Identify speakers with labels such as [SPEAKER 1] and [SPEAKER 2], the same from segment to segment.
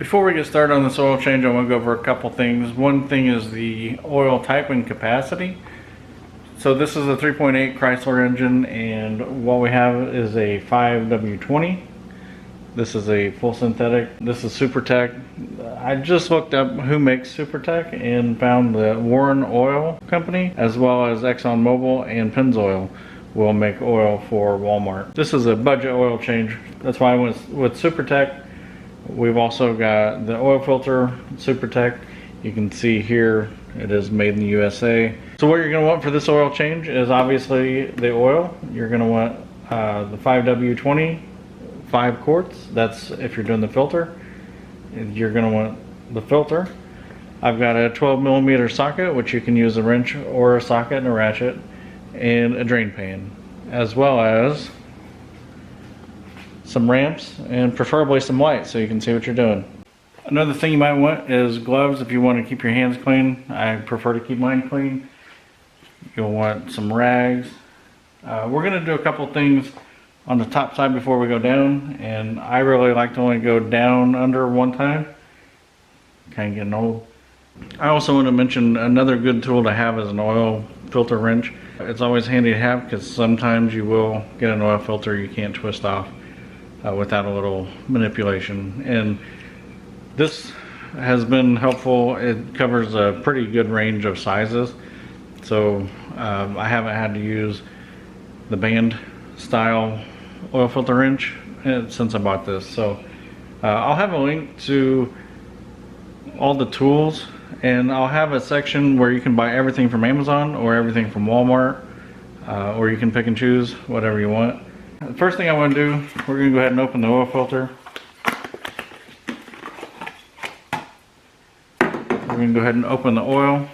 [SPEAKER 1] Before we get started on this oil change, I want to go over a couple things. One thing is the oil type and capacity. So this is a 3.8 Chrysler engine, and what we have is a 5W20. This is a full synthetic. This is Supertech. I just looked up who makes Supertech and found the Warren Oil Company, as well as ExxonMobil and Pennzoil will make oil for Walmart. This is a budget oil change. That's why I went with Supertech. We've also got the oil filter, Supertech. You can see here it is made in the USA. So what you're going to want for this oil change is obviously the oil. You're going to want the 5W20, 5 quarts. That's if you're doing the filter. You're going to want the filter. I've got a 12mm socket, which you can use a wrench or a socket and a ratchet, and a drain pan, as well as some ramps and preferably some lights so you can see what you're doing. Another thing you might want is gloves if you want to keep your hands clean. I prefer to keep mine clean. You'll want some rags. We're going to do a couple things on the top side before we go down, and I really like to only go down under one time. Kind of getting old. I also want to mention another good tool to have is an oil filter wrench. It's always handy to have because sometimes you will get an oil filter you can't twist off without a little manipulation, and this has been helpful. It covers a pretty good range of sizes, so I haven't had to use the band style oil filter wrench since I bought this. So I'll have a link to all the tools, and I'll have a section where you can buy everything from Amazon or everything from Walmart, or you can pick and choose whatever you want. The first thing I want to do, we're going to go ahead and open the oil filter. We're going to go ahead and open the oil.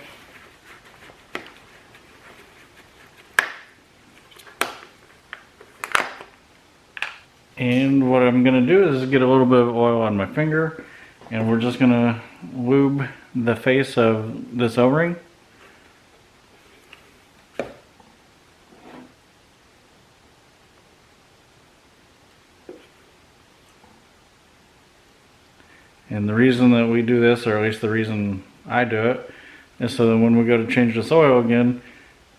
[SPEAKER 1] And what I'm going to do is get a little bit of oil on my finger, and we're just going to lube the face of this O-ring. And the reason that we do this, or at least the reason I do it, is so that when we go to change this oil again,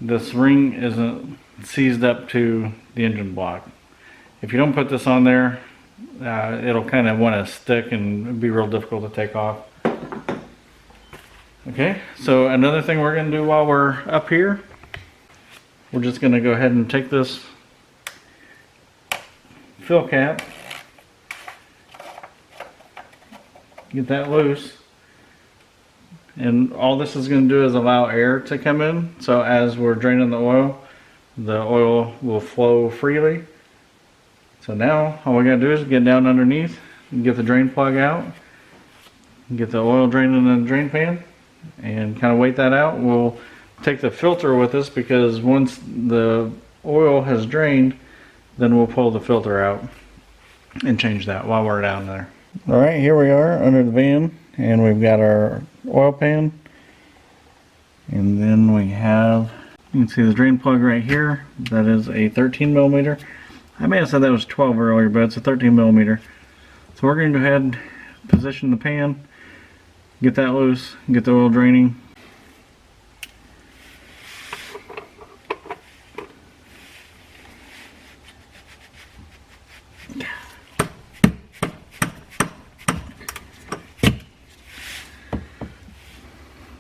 [SPEAKER 1] this ring isn't seized up to the engine block. If you don't put this on there, it'll kind of want to stick and be real difficult to take off. Okay, so another thing we're going to do while we're up here, we're just going to go ahead and take this fill cap, get that loose, and all this is going to do is allow air to come in, so as we're draining the oil will flow freely. So now all we got to do is get down underneath and get the drain plug out, get the oil drained in the drain pan, and kind of wait that out. We'll take the filter with us because once the oil has drained, then we'll pull the filter out and change that while we're down there. Alright, here we are under the van, and we've got our oil pan, and then we have, you can see the drain plug right here. That is a 13mm. I may have said that was 12 earlier, but it's a 13mm. So we're going to go ahead and position the pan, get that loose, get the oil draining.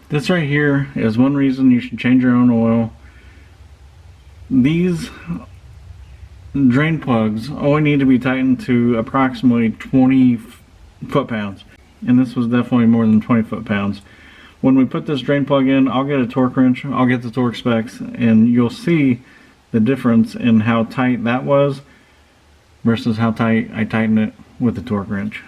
[SPEAKER 1] This right here is one reason you should change your own oil. These drain plugs only need to be tightened to approximately 20 foot-pounds, and this was definitely more than 20 foot-pounds. When we put this drain plug in, I'll get a torque wrench, I'll get the torque specs, and you'll see the difference in how tight that was versus how tight I tightened it with the torque wrench.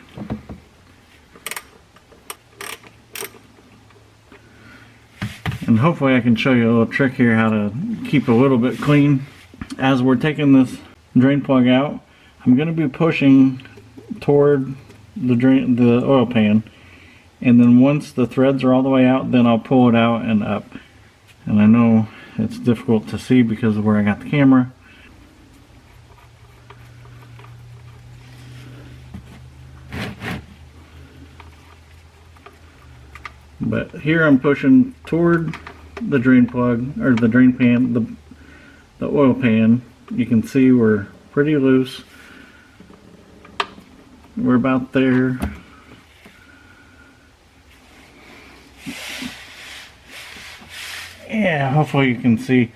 [SPEAKER 1] And hopefully I can show you a little trick here how to keep a little bit clean. As we're taking this drain plug out, I'm going to be pushing toward the oil pan, and then once the threads are all the way out, then I'll pull it out and up. And I know it's difficult to see because of where I got the camera. But here I'm pushing toward the drain plug, or the drain pan, the oil pan. You can see we're pretty loose. We're about there. Yeah, hopefully you can see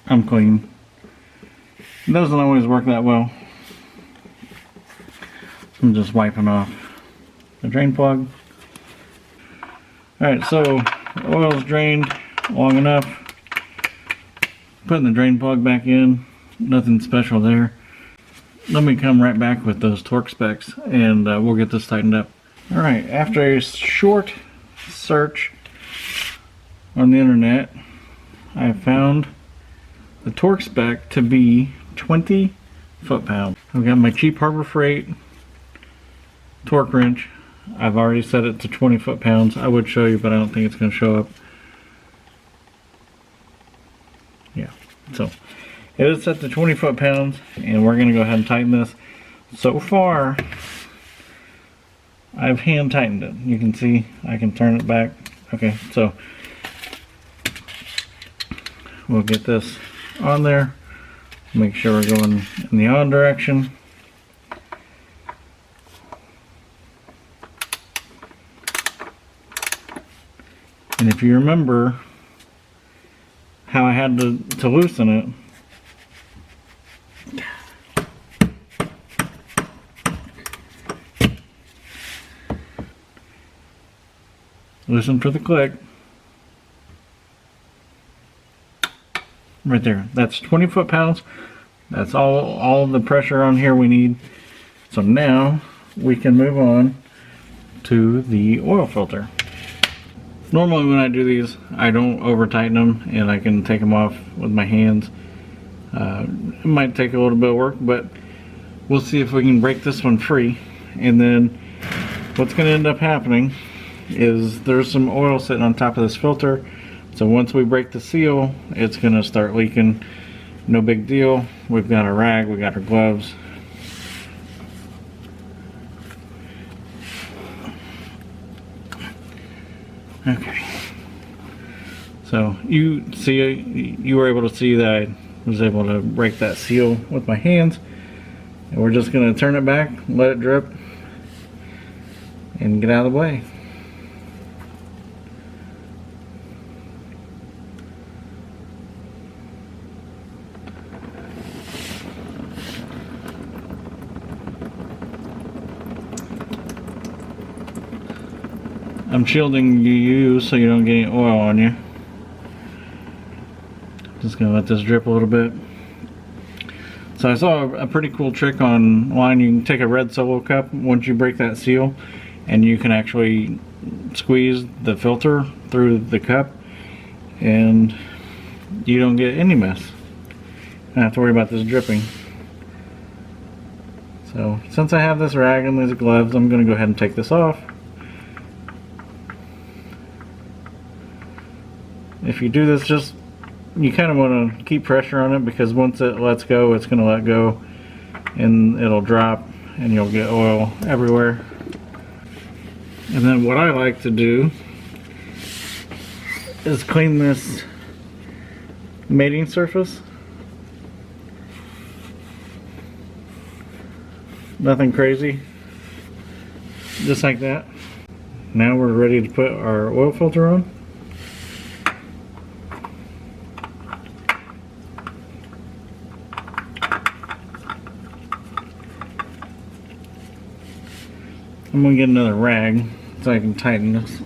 [SPEAKER 1] I'm clean. It doesn't always work that well. I'm just wiping off the drain plug. Alright, so the oil's drained long enough. Putting the drain plug back in. Nothing special there. Let me come right back with those torque specs and we'll get this tightened up. Alright, after a short search on the internet, I found the torque spec to be 20 foot-pounds. I've got my cheap Harbor Freight torque wrench. I've already set it to 20 foot-pounds. I would show you, but I don't think it's going to show up. Yeah, so it is set to 20 foot-pounds, and we're going to go ahead and tighten this. So far, I've hand tightened it. You can see I can turn it back. Okay, so we'll get this on there. Make sure we're going in the on direction. And if you remember how I had to loosen it, listen for the click. Right there. That's 20 foot-pounds. That's all the pressure on here we need. So now we can move on to the oil filter. Normally when I do these, I don't over tighten them and I can take them off with my hands. It might take a little bit of work, but we'll see if we can break this one free. And then what's going to end up happening is there's some oil sitting on top of this filter. So once we break the seal, it's going to start leaking. No big deal. We've got our rag, we got our gloves. Okay. So you were able to see that I was able to break that seal with my hands. And we're just going to turn it back, let it drip, and get out of the way. I'm shielding you so you don't get any oil on you. Just gonna let this drip a little bit. So I saw a pretty cool trick online. You can take a red Solo cup once you break that seal, and you can actually squeeze the filter through the cup, and you don't get any mess. You don't have to worry about this dripping. So since I have this rag and these gloves, I'm gonna go ahead and take this off. If you do this, just you kind of want to keep pressure on it, because once it lets go, it's going to let go and it'll drop and you'll get oil everywhere. And then what I like to do is clean this mating surface. Nothing crazy, just like that. Now we're ready to put our oil filter on. I'm going to get another rag so I can tighten this.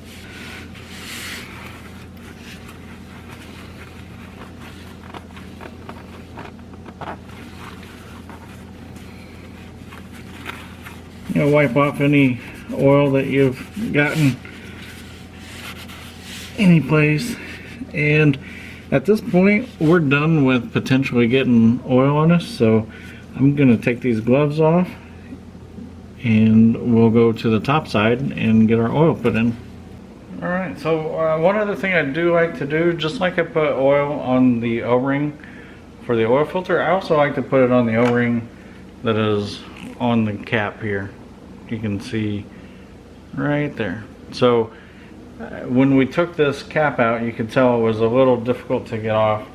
[SPEAKER 1] You know, wipe off any oil that you've gotten any place. And at this point, we're done with potentially getting oil on us. So I'm going to take these gloves off, and we'll go to the top side and get our oil put in. Alright, so one other thing I do like to do, just like I put oil on the O-ring for the oil filter, I also like to put it on the O-ring that is on the cap here. You can see right there. So when we took this cap out, you could tell it was a little difficult to get off.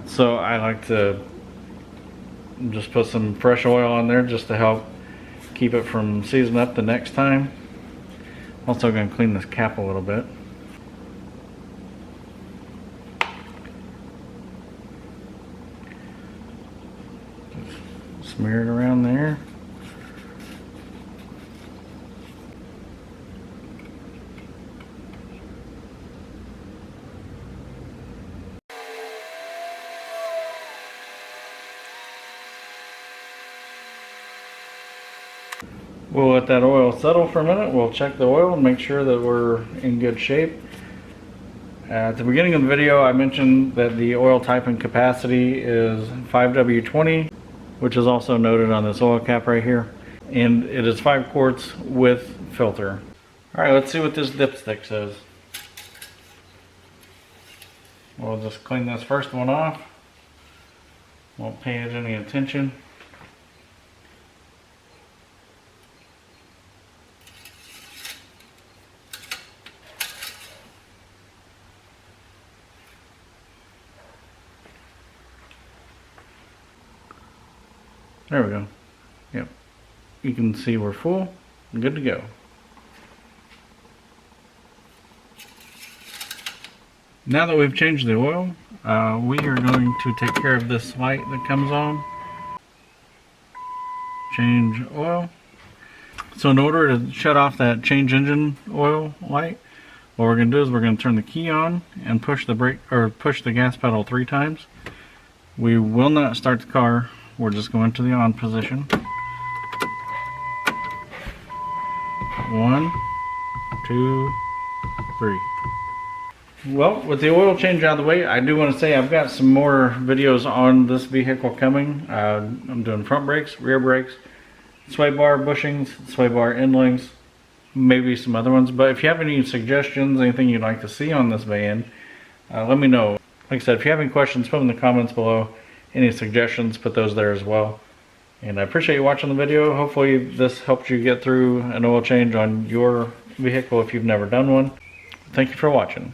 [SPEAKER 1] So I like to just put some fresh oil on there just to help keep it from seizing up the next time. Also going to clean this cap a little bit. Just smear it around there. We'll let that oil settle for a minute. We'll check the oil and make sure that we're in good shape. At the beginning of the video, I mentioned that the oil type and capacity is 5W20, which is also noted on this oil cap right here. And it is 5 quarts with filter. All right, let's see what this dipstick says. We'll just clean this first one off. Won't pay it any attention. There we go. Yep. You can see we're full and good to go. Now that we've changed the oil, we are going to take care of this light that comes on. Change oil. So in order to shut off that change engine oil light, what we're going to do is we're going to turn the key on and push the brake or push the gas pedal 3 times. We will not start the car. We're just going to the on position. 1, 2, 3. Well, with the oil change out of the way, I do want to say I've got some more videos on this vehicle coming. I'm doing front brakes, rear brakes, sway bar bushings, sway bar end links, maybe some other ones. But if you have any suggestions, anything you'd like to see on this van, let me know. Like I said, if you have any questions, put them in the comments below. Any suggestions, put those there as well. And I appreciate you watching the video. Hopefully this helped you get through an oil change on your vehicle if you've never done one. Thank you for watching.